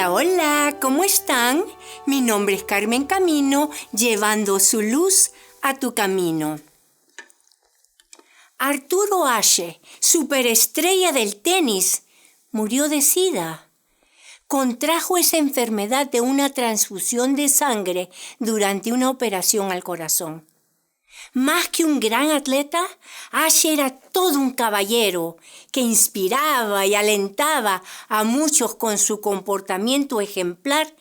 Hola, hola, ¿cómo están? Mi nombre es Carmen Camino, llevando su luz a tu camino. Arturo Ashe, superestrella del tenis, murió de SIDA. Contrajo esa enfermedad de una transfusión de sangre durante una operación al corazón. Más que un gran atleta, Ashe era todo un caballero que inspiraba y alentaba a muchos con su comportamiento ejemplar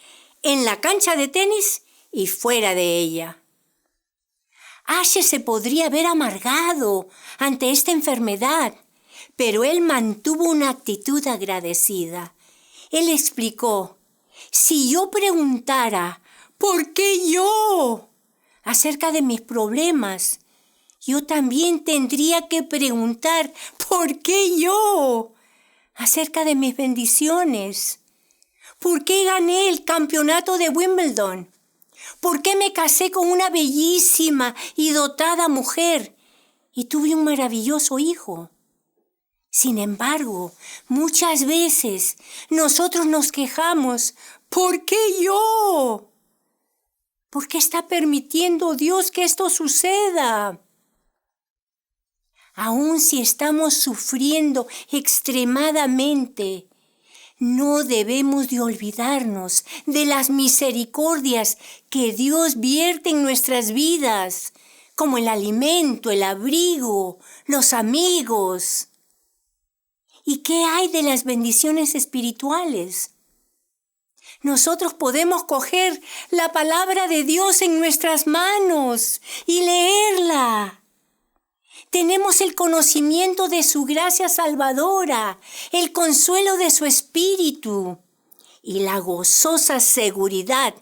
en la cancha de tenis y fuera de ella. Ashe se podría ver amargado ante esta enfermedad, pero él mantuvo una actitud agradecida. Él explicó: si yo preguntara ¿por qué yo? Acerca de mis problemas, yo también tendría que preguntar ¿por qué yo? Acerca de mis bendiciones. ¿Por qué gané el campeonato de Wimbledon? ¿Por qué me casé con una bellísima y dotada mujer y tuve un maravilloso hijo? Sin embargo, muchas veces nosotros nos quejamos: ¿por qué yo? ¿Por qué está permitiendo Dios que esto suceda? Aun si estamos sufriendo extremadamente, no debemos de olvidarnos de las misericordias que Dios vierte en nuestras vidas, como el alimento, el abrigo, los amigos. ¿Y qué hay de las bendiciones espirituales? Nosotros podemos coger la palabra de Dios en nuestras manos y leerla. Tenemos el conocimiento de su gracia salvadora, el consuelo de su espíritu y la gozosa seguridad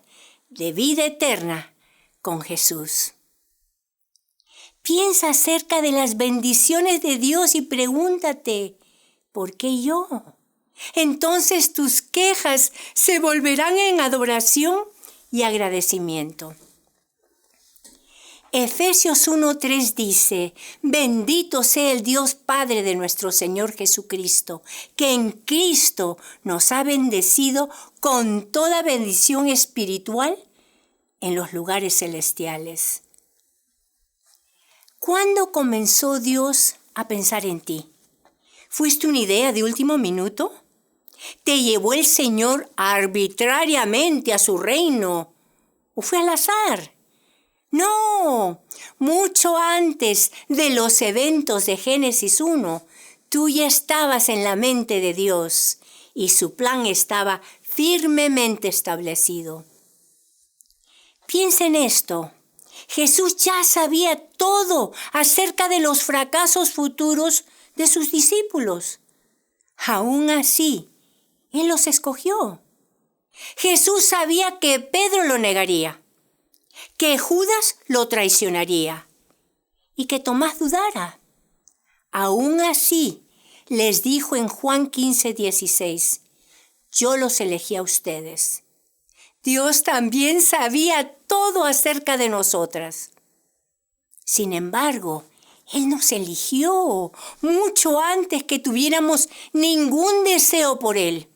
de vida eterna con Jesús. Piensa acerca de las bendiciones de Dios y pregúntate: ¿por qué yo? Entonces tus quejas se volverán en adoración y agradecimiento. Efesios 1:3 dice: bendito sea el Dios Padre de nuestro Señor Jesucristo, que en Cristo nos ha bendecido con toda bendición espiritual en los lugares celestiales. ¿Cuándo comenzó Dios a pensar en ti? ¿Fuiste una idea de último minuto? ¿Te llevó el Señor arbitrariamente a su reino? ¿O fue al azar? No, mucho antes de los eventos de Génesis 1, tú ya estabas en la mente de Dios y su plan estaba firmemente establecido. Piensa en esto. Jesús ya sabía todo acerca de los fracasos futuros de sus discípulos. Aún así, Él los escogió. Jesús sabía que Pedro lo negaría, que Judas lo traicionaría y que Tomás dudara. Aún así, les dijo en Juan 15:16, yo los elegí a ustedes. Dios también sabía todo acerca de nosotras. Sin embargo, Él nos eligió mucho antes que tuviéramos ningún deseo por Él.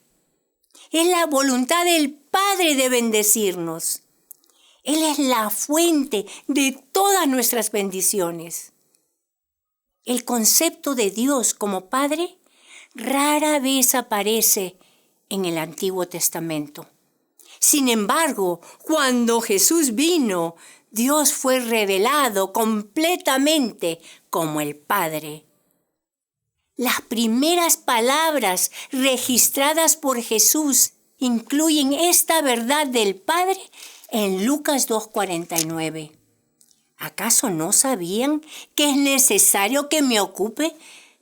Es la voluntad del Padre de bendecirnos. Él es la fuente de todas nuestras bendiciones. El concepto de Dios como Padre rara vez aparece en el Antiguo Testamento. Sin embargo, cuando Jesús vino, Dios fue revelado completamente como el Padre. Las primeras palabras registradas por Jesús incluyen esta verdad del Padre en Lucas 2:49. ¿Acaso no sabían que es necesario que me ocupe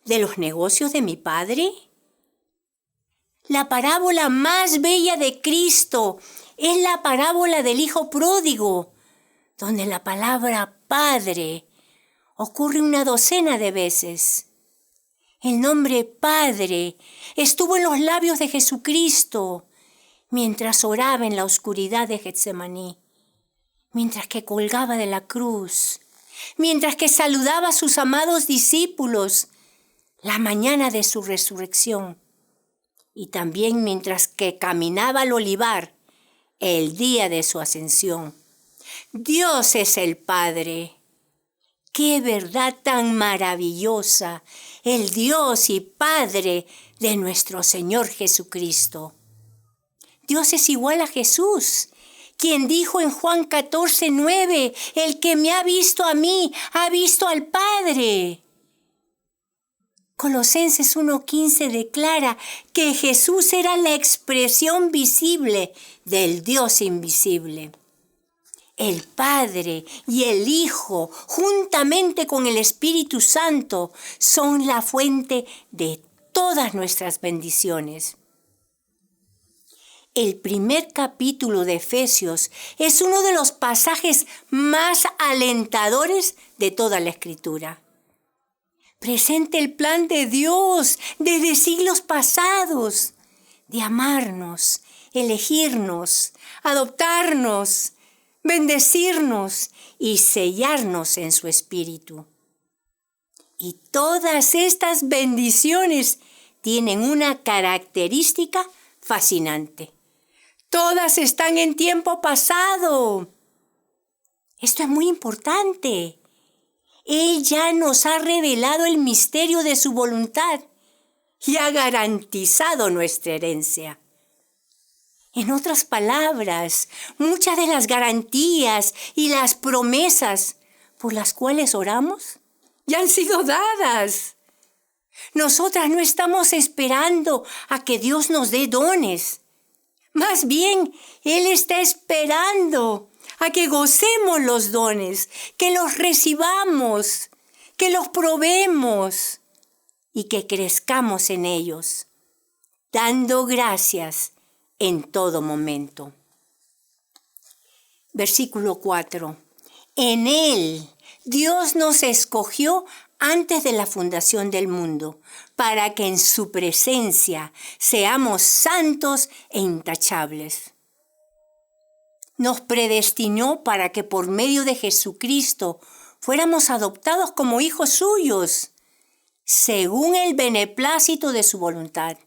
de los negocios de mi Padre? La parábola más bella de Cristo es la parábola del Hijo Pródigo, donde la palabra Padre ocurre una docena de veces. El nombre Padre estuvo en los labios de Jesucristo mientras oraba en la oscuridad de Getsemaní, mientras que colgaba de la cruz, mientras que saludaba a sus amados discípulos la mañana de su resurrección. y también mientras que caminaba al olivar el día de su ascensión. Dios es el Padre. ¡Qué verdad tan maravillosa! El Dios y Padre de nuestro Señor Jesucristo. Dios es igual a Jesús, quien dijo en Juan 14:9, el que me ha visto a mí, ha visto al Padre. Colosenses 1:15 declara que Jesús era la expresión visible del Dios invisible. El Padre y el Hijo, juntamente con el Espíritu Santo, son la fuente de todas nuestras bendiciones. El primer capítulo de Efesios es uno de los pasajes más alentadores de toda la Escritura. Presenta el plan de Dios desde siglos pasados, de amarnos, elegirnos, adoptarnos, bendecirnos y sellarnos en su Espíritu. Y todas estas bendiciones tienen una característica fascinante. Todas están en tiempo pasado. Esto es muy importante. Él ya nos ha revelado el misterio de su voluntad y ha garantizado nuestra herencia. En otras palabras, muchas de las garantías y las promesas por las cuales oramos ya han sido dadas. Nosotras no estamos esperando a que Dios nos dé dones. Más bien, Él está esperando a que gocemos los dones, que los recibamos, que los probemos y que crezcamos en ellos, dando gracias en todo momento. Versículo 4. En Él Dios nos escogió antes de la fundación del mundo, para que en su presencia seamos santos e intachables. Nos predestinó para que por medio de Jesucristo fuéramos adoptados como hijos suyos, según el beneplácito de su voluntad,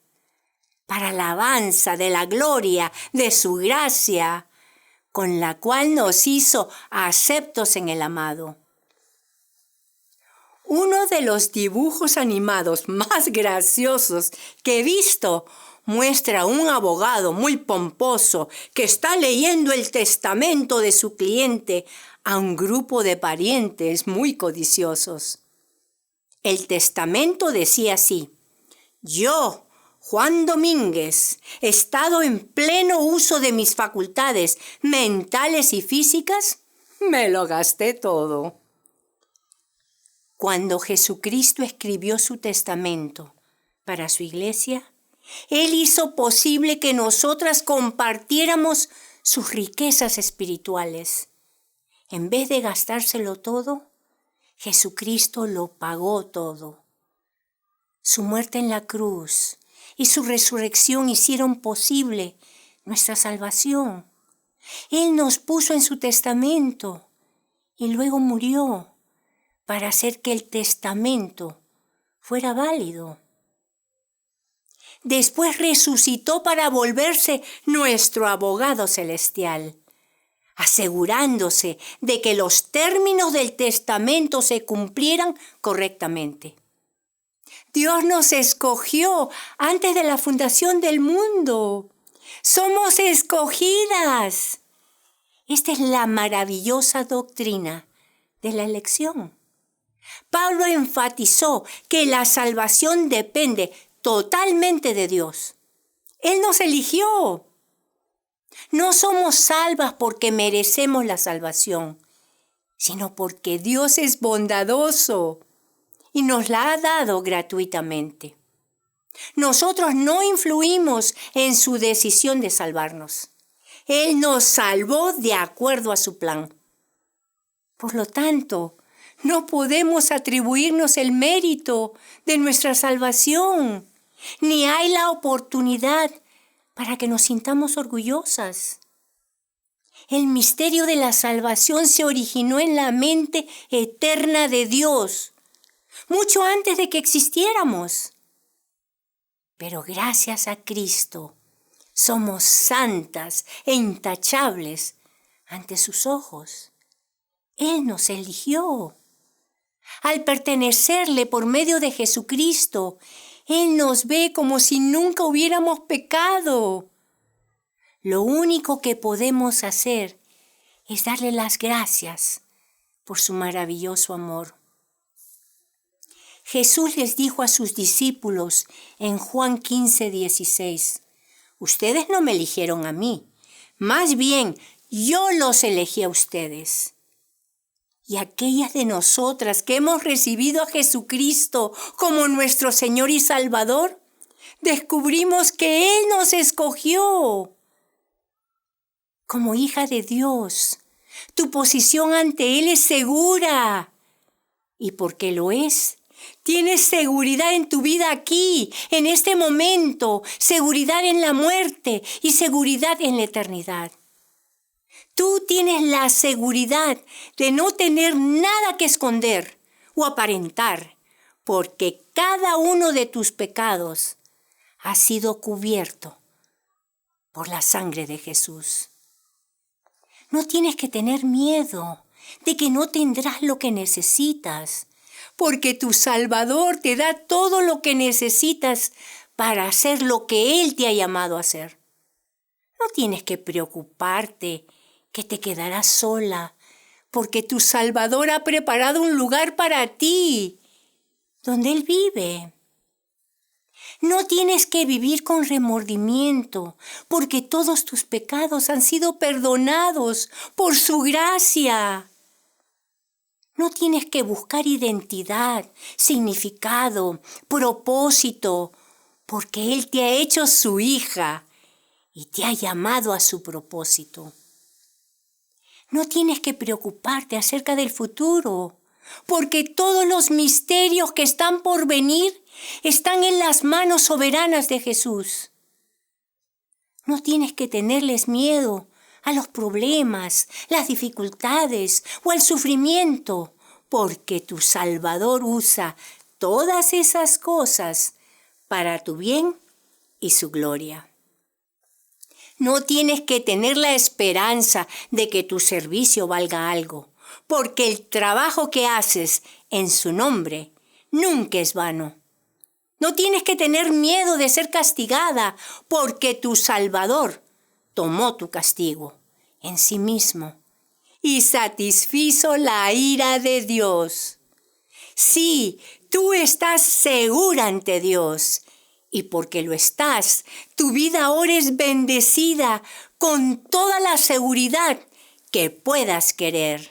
para alabanza de la gloria de su gracia, con la cual nos hizo aceptos en el amado. Uno de los dibujos animados más graciosos que he visto muestra a un abogado muy pomposo que está leyendo el testamento de su cliente a un grupo de parientes muy codiciosos. El testamento decía así: yo, Juan Domínguez, estado en pleno uso de mis facultades mentales y físicas, me lo gasté todo. Cuando Jesucristo escribió su testamento para su iglesia, Él hizo posible que nosotras compartiéramos sus riquezas espirituales. En vez de gastárselo todo, Jesucristo lo pagó todo. Su muerte en la cruz y su resurrección hicieron posible nuestra salvación. Él nos puso en su testamento y luego murió para hacer que el testamento fuera válido. Después resucitó para volverse nuestro abogado celestial, asegurándose de que los términos del testamento se cumplieran correctamente. Dios nos escogió antes de la fundación del mundo. Somos escogidas. Esta es la maravillosa doctrina de la elección. Pablo enfatizó que la salvación depende totalmente de Dios. Él nos eligió. No somos salvas porque merecemos la salvación, sino porque Dios es bondadoso y nos la ha dado gratuitamente. Nosotros no influimos en su decisión de salvarnos. Él nos salvó de acuerdo a su plan. Por lo tanto, no podemos atribuirnos el mérito de nuestra salvación, ni hay la oportunidad para que nos sintamos orgullosas. El misterio de la salvación se originó en la mente eterna de Dios, mucho antes de que existiéramos. Pero gracias a Cristo somos santas e intachables ante sus ojos. Él nos eligió. Al pertenecerle por medio de Jesucristo, Él nos ve como si nunca hubiéramos pecado. Lo único que podemos hacer es darle las gracias por su maravilloso amor. Jesús les dijo a sus discípulos en Juan 15:16, ustedes no me eligieron a mí, más bien yo los elegí a ustedes. Y aquellas de nosotras que hemos recibido a Jesucristo como nuestro Señor y Salvador, descubrimos que Él nos escogió. Como hija de Dios, tu posición ante Él es segura. Y porque lo es, tienes seguridad en tu vida aquí, en este momento, seguridad en la muerte y seguridad en la eternidad. Tú tienes la seguridad de no tener nada que esconder o aparentar, porque cada uno de tus pecados ha sido cubierto por la sangre de Jesús. No tienes que tener miedo de que no tendrás lo que necesitas, porque tu Salvador te da todo lo que necesitas para hacer lo que Él te ha llamado a hacer. No tienes que preocuparte que te quedarás sola, porque tu Salvador ha preparado un lugar para ti, donde Él vive. No tienes que vivir con remordimiento, porque todos tus pecados han sido perdonados por su gracia. No tienes que buscar identidad, significado, propósito, porque Él te ha hecho su hija y te ha llamado a su propósito. No tienes que preocuparte acerca del futuro, porque todos los misterios que están por venir están en las manos soberanas de Jesús. No tienes que tenerles miedo a los problemas, las dificultades o al sufrimiento, porque tu Salvador usa todas esas cosas para tu bien y su gloria. No tienes que tener la esperanza de que tu servicio valga algo, porque el trabajo que haces en su nombre nunca es vano. No tienes que tener miedo de ser castigada, porque tu Salvador tomó tu castigo en sí mismo y satisfizo la ira de Dios. Sí, tú estás segura ante Dios. Y porque lo estás, tu vida ahora es bendecida con toda la seguridad que puedas querer.